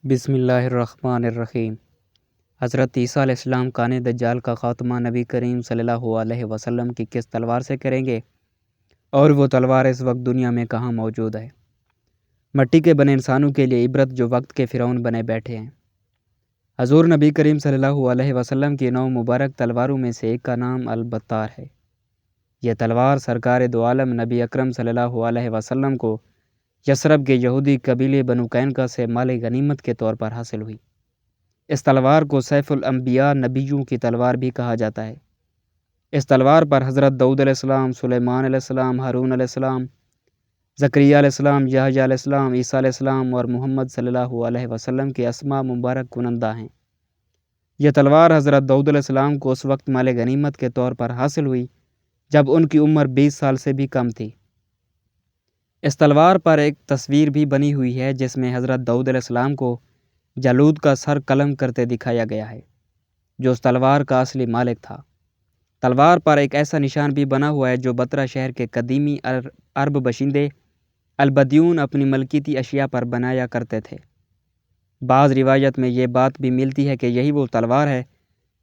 بسم اللہ الرحمن الرحیم۔ حضرت عیسیٰ علیہ السلام کان دجال کا خاتمہ نبی کریم صلی اللہ علیہ وسلم کی کس تلوار سے کریں گے، اور وہ تلوار اس وقت دنیا میں کہاں موجود ہے؟ مٹی کے بنے انسانوں کے لیے عبرت جو وقت کے فرعون بنے بیٹھے ہیں۔ حضور نبی کریم صلی اللہ علیہ وسلم کی 9 مبارک تلواروں میں سے ایک کا نام البتار ہے۔ یہ تلوار سرکار دو عالم نبی اکرم صلی اللہ علیہ وسلم کو یثرب کے یہودی قبیلے بنو قینقاع سے مال غنیمت کے طور پر حاصل ہوئی۔ اس تلوار کو سیف الانبیاء نبیوں کی تلوار بھی کہا جاتا ہے۔ اس تلوار پر حضرت داؤد علیہ السلام، سلیمان علیہ السلام، ہارون علیہ السلام، زکریا علیہ السلام، یحییٰ علیہ السلام، عیسیٰ علیہ السلام اور محمد صلی اللہ علیہ وسلم کے اسماء مبارک کنندہ ہیں۔ یہ تلوار حضرت داؤد علیہ السلام کو اس وقت مال غنیمت کے طور پر حاصل ہوئی جب ان کی عمر 20 سال سے بھی کم تھی۔ اس تلوار پر ایک تصویر بھی بنی ہوئی ہے جس میں حضرت داؤد علیہ السلام کو جالوت کا سر قلم کرتے دکھایا گیا ہے، جو اس تلوار کا اصلی مالک تھا۔ تلوار پر ایک ایسا نشان بھی بنا ہوا ہے جو بترا شہر کے قدیمی عرب باشندے البدیون اپنی ملکیتی اشیاء پر بنایا کرتے تھے۔ بعض روایت میں یہ بات بھی ملتی ہے کہ یہی وہ تلوار ہے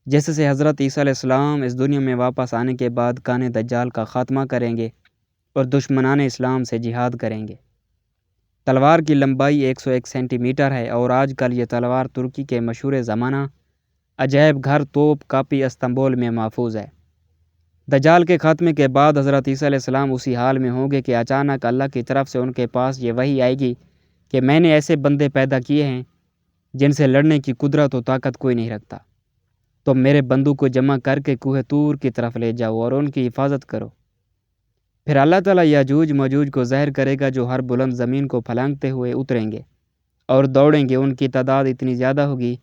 جس سے حضرت عیسیٰ علیہ السلام اس دنیا میں واپس آنے کے بعد کان دجال کا خاتمہ کریں گے اور دشمنان اسلام سے جہاد کریں گے۔ تلوار کی لمبائی 101 سینٹی میٹر ہے اور آج کل یہ تلوار ترکی کے مشہور زمانہ عجائب گھر توپ کاپی استنبول میں محفوظ ہے۔ دجال کے خاتمے کے بعد حضرت عیسیٰ علیہ السلام اسی حال میں ہوں گے کہ اچانک اللہ کی طرف سے ان کے پاس یہ وحی آئے گی کہ میں نے ایسے بندے پیدا کیے ہیں جن سے لڑنے کی قدرت و طاقت کوئی نہیں رکھتا۔ تم میرے بندوں کو جمع کر کے کوہ طور کی طرف لے جاؤ اور ان کی حفاظت کرو۔ پھر اللہ تعالیٰ یاجوج ماجوج کو ظاہر کرے گا جو ہر بلند زمین کو پھلانگتے ہوئے اتریں گے اور دوڑیں گے۔ ان کی تعداد اتنی زیادہ ہوگی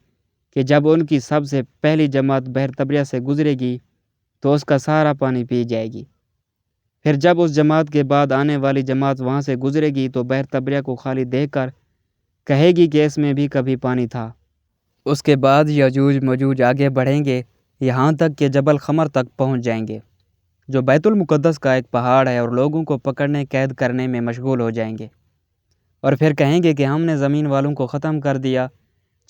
کہ جب ان کی سب سے پہلی جماعت بحر طبریہ سے گزرے گی تو اس کا سارا پانی پی جائے گی۔ پھر جب اس جماعت کے بعد آنے والی جماعت وہاں سے گزرے گی تو بحر طبریہ کو خالی دیکھ کر کہے گی کہ اس میں بھی کبھی پانی تھا۔ اس کے بعد یاجوج ماجوج آگے بڑھیں گے یہاں تک کہ جبل خمر تک پہنچ جائیں گے، جو بیت المقدس کا ایک پہاڑ ہے، اور لوگوں کو پکڑنے قید کرنے میں مشغول ہو جائیں گے، اور پھر کہیں گے کہ ہم نے زمین والوں کو ختم کر دیا،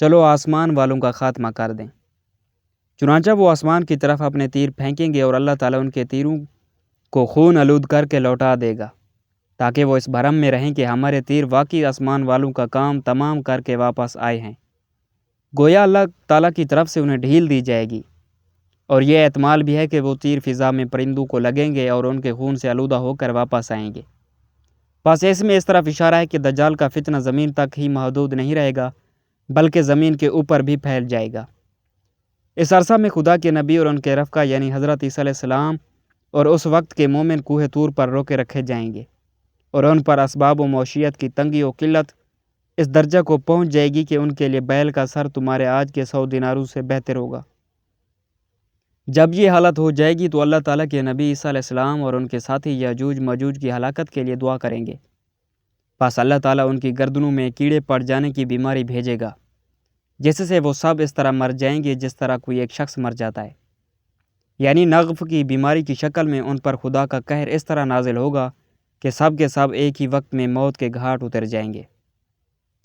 چلو آسمان والوں کا خاتمہ کر دیں۔ چنانچہ وہ آسمان کی طرف اپنے تیر پھینکیں گے اور اللہ تعالیٰ ان کے تیروں کو خون آلود کر کے لوٹا دے گا، تاکہ وہ اس بھرم میں رہیں کہ ہمارے تیر واقعی آسمان والوں کا کام تمام کر کے واپس آئے ہیں۔ گویا اللہ تعالیٰ کی طرف سے انہیں ڈھیل دی جائے گی، اور یہ احتمال بھی ہے کہ وہ تیر فضا میں پرندوں کو لگیں گے اور ان کے خون سے آلودہ ہو کر واپس آئیں گے۔ بس اس میں اس طرف اشارہ ہے کہ دجال کا فتنہ زمین تک ہی محدود نہیں رہے گا بلکہ زمین کے اوپر بھی پھیل جائے گا۔ اس عرصہ میں خدا کے نبی اور ان کے رفقا یعنی حضرت عیسیٰ علیہ السلام اور اس وقت کے مومن کوہ طور پر روکے رکھے جائیں گے، اور ان پر اسباب و معیشت کی تنگی و قلت اس درجہ کو پہنچ جائے گی کہ ان کے لیے بیل کا سر تمہارے آج کے 100 دیناروں سے بہتر ہوگا۔ جب یہ حالت ہو جائے گی تو اللہ تعالیٰ کے نبی عیسیٰ علیہ السلام اور ان کے ساتھی یاجوج ماجوج کی ہلاکت کے لیے دعا کریں گے۔ پس اللہ تعالیٰ ان کی گردنوں میں کیڑے پڑ جانے کی بیماری بھیجے گا، جس سے وہ سب اس طرح مر جائیں گے جس طرح کوئی ایک شخص مر جاتا ہے، یعنی نغف کی بیماری کی شکل میں ان پر خدا کا قہر اس طرح نازل ہوگا کہ سب کے سب ایک ہی وقت میں موت کے گھاٹ اتر جائیں گے۔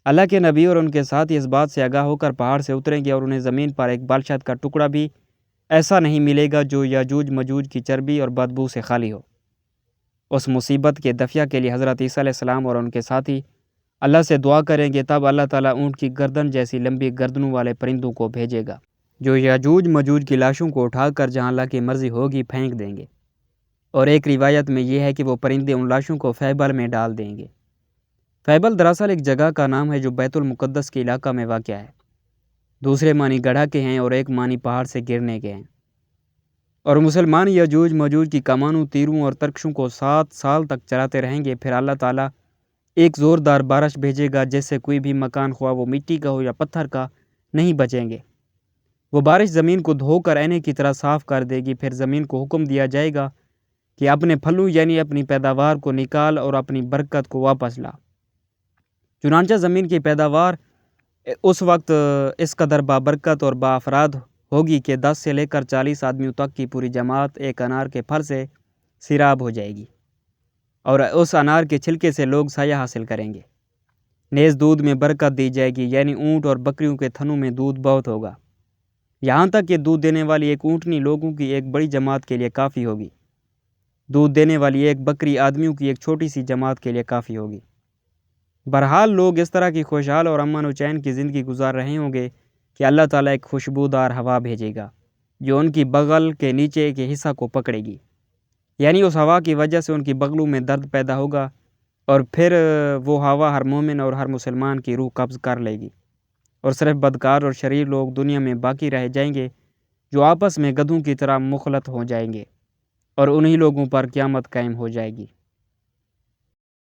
اللہ کے نبی اور ان کے ساتھی اس بات سے آگاہ ہو کر پہاڑ سے اتریں گے، اور انہیں زمین پر ایک بالشت کا ٹکڑا بھی ایسا نہیں ملے گا جو یاجوج ماجوج کی چربی اور بدبو سے خالی ہو۔ اس مصیبت کے دفع کے لیے حضرت عیسیٰ علیہ السلام اور ان کے ساتھی اللہ سے دعا کریں گے، تب اللہ تعالیٰ اونٹ کی گردن جیسی لمبی گردنوں والے پرندوں کو بھیجے گا جو یاجوج ماجوج کی لاشوں کو اٹھا کر جہاں اللہ کی مرضی ہوگی پھینک دیں گے، اور ایک روایت میں یہ ہے کہ وہ پرندے ان لاشوں کو فیبل میں ڈال دیں گے۔ فیبل دراصل ایک جگہ کا نام ہے جو بیت المقدس کے علاقہ میں واقع ہے۔ دوسرے معنی گڑھا کے ہیں اور ایک معنی پہاڑ سے گرنے کے ہیں۔ اور مسلمان یاجوج ماجوج کی کمانوں، تیروں اور ترکشوں کو 7 سال تک چلاتے رہیں گے۔ پھر اللہ تعالیٰ ایک زوردار بارش بھیجے گا جس سے کوئی بھی مکان، خواہ وہ مٹی کا ہو یا پتھر کا، نہیں بچیں گے۔ وہ بارش زمین کو دھو کر آئینے کی طرح صاف کر دے گی۔ پھر زمین کو حکم دیا جائے گا کہ اپنے پھلوں یعنی اپنی پیداوار کو نکال اور اپنی برکت کو واپس لا۔ چنانچہ زمین کی پیداوار اس وقت اس قدر بابرکت اور با افراد ہوگی کہ 10 سے لے کر 40 آدمیوں تک کی پوری جماعت ایک انار کے پھل سے سیراب ہو جائے گی، اور اس انار کے چھلکے سے لوگ سایہ حاصل کریں گے۔ نیز دودھ میں برکت دی جائے گی، یعنی اونٹ اور بکریوں کے تھنوں میں دودھ بہت ہوگا، یہاں تک کہ دودھ دینے والی ایک اونٹنی لوگوں کی ایک بڑی جماعت کے لیے کافی ہوگی۔ دودھ دینے والی ایک بکری آدمیوں کی ایک چھوٹی سی جماعت کے لیے کافی ہوگی۔ بہرحال لوگ اس طرح کی خوشحال اور امن و چین کی زندگی گزار رہے ہوں گے کہ اللہ تعالیٰ ایک خوشبودار ہوا بھیجے گا جو ان کی بغل کے نیچے کے حصہ کو پکڑے گی، یعنی اس ہوا کی وجہ سے ان کی بغلوں میں درد پیدا ہوگا، اور پھر وہ ہوا ہر مومن اور ہر مسلمان کی روح قبض کر لے گی، اور صرف بدکار اور شریر لوگ دنیا میں باقی رہ جائیں گے جو آپس میں گدھوں کی طرح مخلط ہو جائیں گے، اور انہی لوگوں پر قیامت قائم ہو جائے گی۔